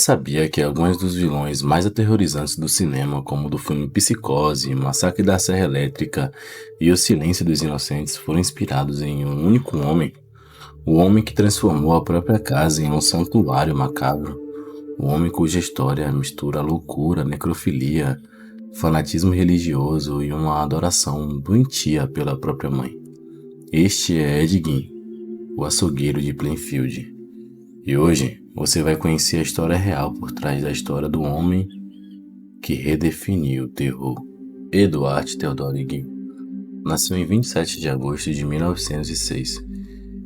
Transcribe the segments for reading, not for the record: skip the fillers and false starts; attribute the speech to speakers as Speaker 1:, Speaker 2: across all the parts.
Speaker 1: sabia que alguns dos vilões mais aterrorizantes do cinema, como o do filme Psicose, Massacre da Serra Elétrica e O Silêncio dos Inocentes, foram inspirados em um único homem? O homem que transformou a própria casa em um santuário macabro. O homem cuja história mistura loucura, necrofilia, fanatismo religioso e uma adoração doentia pela própria mãe. Este é Ed Gein, o açougueiro de Plainfield. E hoje você vai conhecer a história real por trás da história do homem que redefiniu o terror. Edward Theodore Gein nasceu em 27 de agosto de 1906,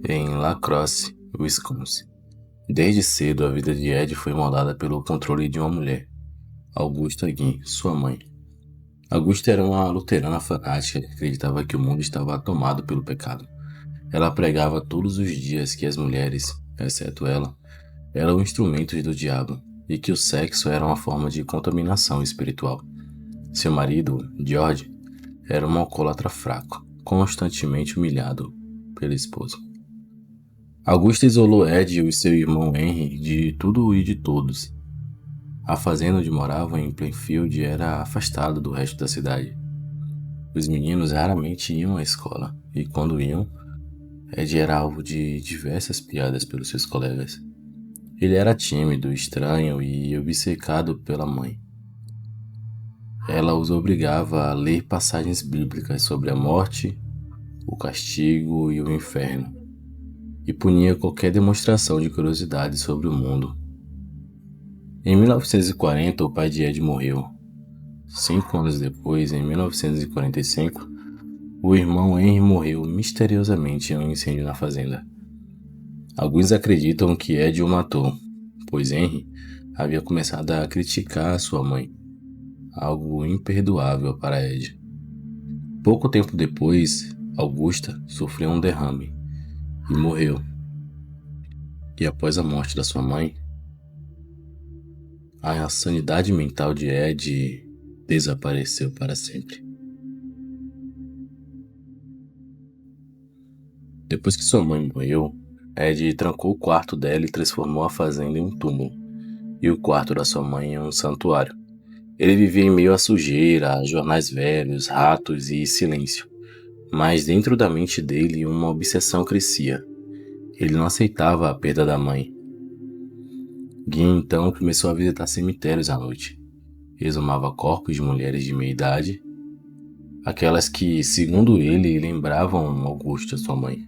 Speaker 1: em La Crosse, Wisconsin. Desde cedo, a vida de Ed foi moldada pelo controle de uma mulher, Augusta Gein, sua mãe. Augusta era uma luterana fanática que acreditava que o mundo estava tomado pelo pecado. Ela pregava todos os dias que as mulheres, exceto ela, eram instrumentos do diabo e que o sexo era uma forma de contaminação espiritual. Seu marido, George, era um alcoólatra fraco, constantemente humilhado pela esposa. Augusta isolou Ed e seu irmão Henry de tudo e de todos. A fazenda onde moravam em Plainfield era afastada do resto da cidade. Os meninos raramente iam à escola e, quando iam, Ed era alvo de diversas piadas pelos seus colegas. Ele era tímido, estranho e obcecado pela mãe. Ela os obrigava a ler passagens bíblicas sobre a morte, o castigo e o inferno, e punia qualquer demonstração de curiosidade sobre o mundo. Em 1940, o pai de Ed morreu. 5 anos depois, em 1945, o irmão Henry morreu misteriosamente em um incêndio na fazenda. Alguns acreditam que Ed o matou, pois Henry havia começado a criticar sua mãe, algo imperdoável para Ed. Pouco tempo depois, Augusta sofreu um derrame e morreu. E após a morte da sua mãe, a sanidade mental de Ed desapareceu para sempre. Depois que sua mãe morreu, Ed trancou o quarto dela e transformou a fazenda em um túmulo, e o quarto da sua mãe em um santuário. Ele vivia em meio à sujeira, a jornais velhos, ratos e silêncio. Mas dentro da mente dele uma obsessão crescia. Ele não aceitava a perda da mãe. Gein então começou a visitar cemitérios à noite. Exumava corpos de mulheres de meia idade, aquelas que, segundo ele, lembravam Augusta, sua mãe.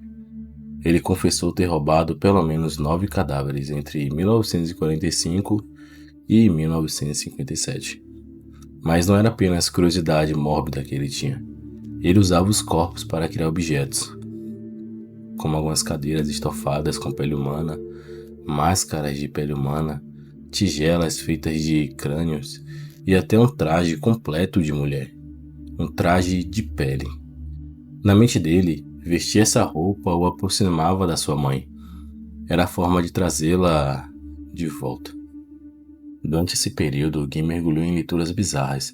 Speaker 1: Ele confessou ter roubado pelo menos 9 cadáveres entre 1945 e 1957. Mas não era apenas curiosidade mórbida que ele tinha. Ele usava os corpos para criar objetos, como algumas cadeiras estofadas com pele humana, máscaras de pele humana, tigelas feitas de crânios e até um traje completo de mulher, um traje de pele. Na mente dele, vestir essa roupa o aproximava da sua mãe. Era a forma de trazê-la de volta. Durante esse período, Gein mergulhou em leituras bizarras.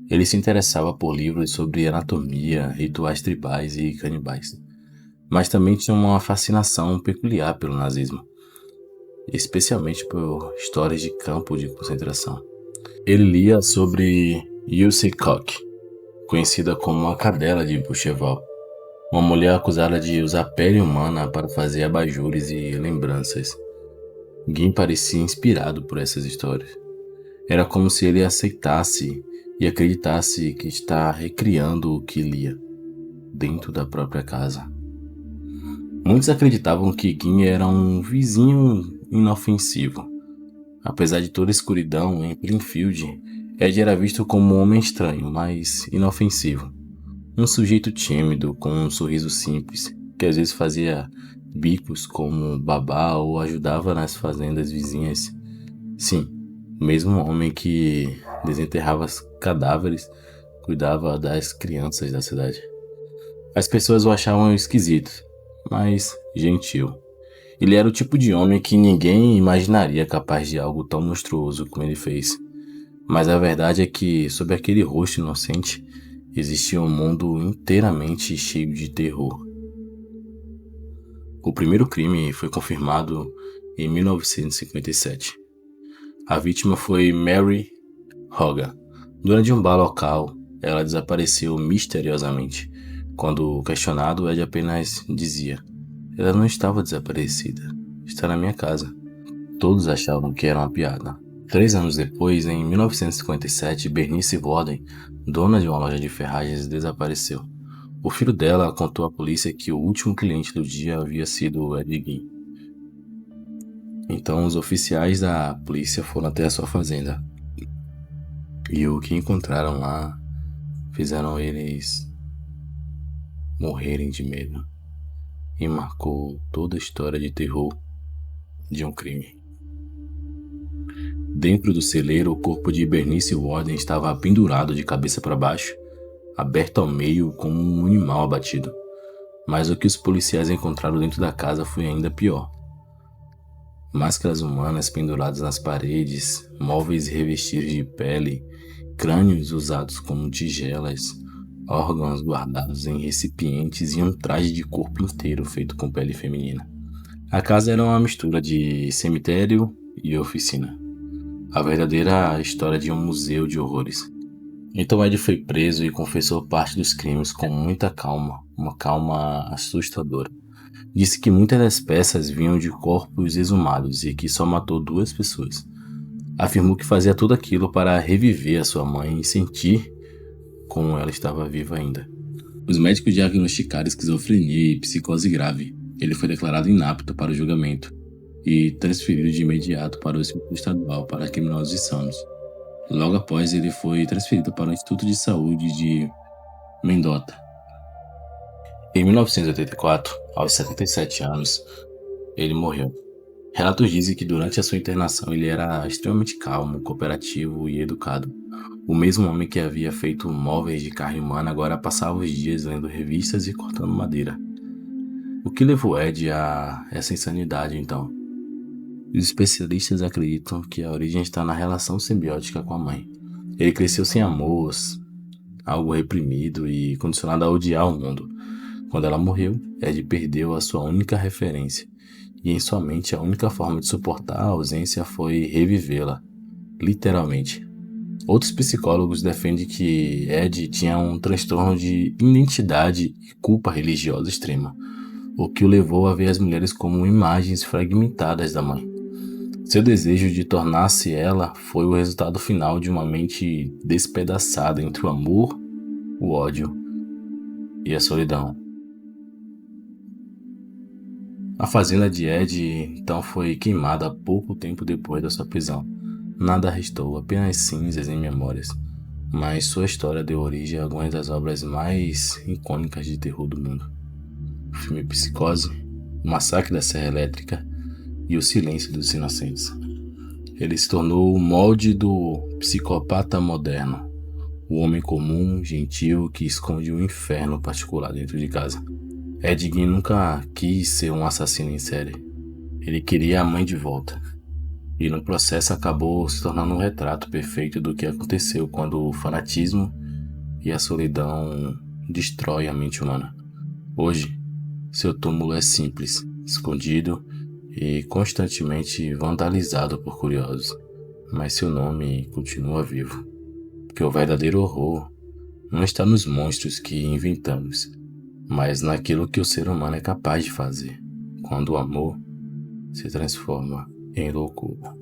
Speaker 1: Ele se interessava por livros sobre anatomia, rituais tribais e canibais. Mas também tinha uma fascinação peculiar pelo nazismo, especialmente por histórias de campo de concentração. Ele lia sobre Ilse Koch, conhecida como a cadela de Buchenwald, uma mulher acusada de usar pele humana para fazer abajures e lembranças. Gein parecia inspirado por essas histórias. Era como se ele aceitasse e acreditasse que está recriando o que lia, dentro da própria casa. Muitos acreditavam que Gein era um vizinho inofensivo. Apesar de toda a escuridão em Plainfield, Ed era visto como um homem estranho, mas inofensivo. Um sujeito tímido, com um sorriso simples, que às vezes fazia bicos como babá ou ajudava nas fazendas vizinhas. Sim, o mesmo homem que desenterrava cadáveres, cuidava das crianças da cidade. As pessoas o achavam esquisito, mas gentil. Ele era o tipo de homem que ninguém imaginaria capaz de algo tão monstruoso como ele fez. Mas a verdade é que, sob aquele rosto inocente, existia um mundo inteiramente cheio de terror. O primeiro crime foi confirmado em 1957. A vítima foi Mary Hogan. Durante um bar local, ela desapareceu misteriosamente. Quando questionado, Ed apenas dizia: "Ela não estava desaparecida. Está na minha casa." Todos achavam que era uma piada. 3 anos depois, em 1957, Bernice Worden, dona de uma loja de ferragens, desapareceu. O filho dela contou à polícia que o último cliente do dia havia sido Ed Gein. Então os oficiais da polícia foram até a sua fazenda. E o que encontraram lá fizeram eles morrerem de medo. E marcou toda a história de terror de um crime. Dentro do celeiro, o corpo de Bernice Worden estava pendurado de cabeça para baixo, aberto ao meio como um animal abatido. Mas o que os policiais encontraram dentro da casa foi ainda pior. Máscaras humanas penduradas nas paredes, móveis revestidos de pele, crânios usados como tigelas, órgãos guardados em recipientes e um traje de corpo inteiro feito com pele feminina. A casa era uma mistura de cemitério e oficina. A verdadeira história de um museu de horrores. Então Ed foi preso e confessou parte dos crimes com muita calma, uma calma assustadora. Disse que muitas das peças vinham de corpos exumados e que só matou 2 pessoas. Afirmou que fazia tudo aquilo para reviver a sua mãe e sentir como ela estava viva ainda. Os médicos diagnosticaram esquizofrenia e psicose grave. Ele foi declarado inapto para o julgamento e transferido de imediato para o Hospital Estadual para Criminosos Insanos. Logo após, ele foi transferido para o Instituto de Saúde de Mendota. Em 1984, aos 77 anos, ele morreu. Relatos dizem que durante a sua internação ele era extremamente calmo, cooperativo e educado. O mesmo homem que havia feito móveis de carne humana agora passava os dias lendo revistas e cortando madeira. O que levou Ed a essa insanidade, então? Os especialistas acreditam que a origem está na relação simbiótica com a mãe. Ele cresceu sem amor, algo reprimido e condicionado a odiar o mundo. Quando ela morreu, Ed perdeu a sua única referência, e em sua mente a única forma de suportar a ausência foi revivê-la, literalmente. Outros psicólogos defendem que Ed tinha um transtorno de identidade e culpa religiosa extrema, o que o levou a ver as mulheres como imagens fragmentadas da mãe. Seu desejo de tornar-se ela foi o resultado final de uma mente despedaçada entre o amor, o ódio e a solidão. A fazenda de Ed então foi queimada pouco tempo depois da sua prisão. Nada restou, apenas cinzas e memórias, mas sua história deu origem a algumas das obras mais icônicas de terror do mundo. O filme Psicose, O Massacre da Serra Elétrica e O Silêncio dos Inocentes. Ele se tornou o molde do psicopata moderno, o homem comum, gentil, que esconde um inferno particular dentro de casa. Ed Gein nunca quis ser um assassino em série. Ele queria a mãe de volta. E no processo acabou se tornando um retrato perfeito do que aconteceu quando o fanatismo e a solidão destrói a mente humana. Hoje, seu túmulo é simples, escondido e constantemente vandalizado por curiosos, mas seu nome continua vivo. Porque o verdadeiro horror não está nos monstros que inventamos, mas naquilo que o ser humano é capaz de fazer, quando o amor se transforma em loucura.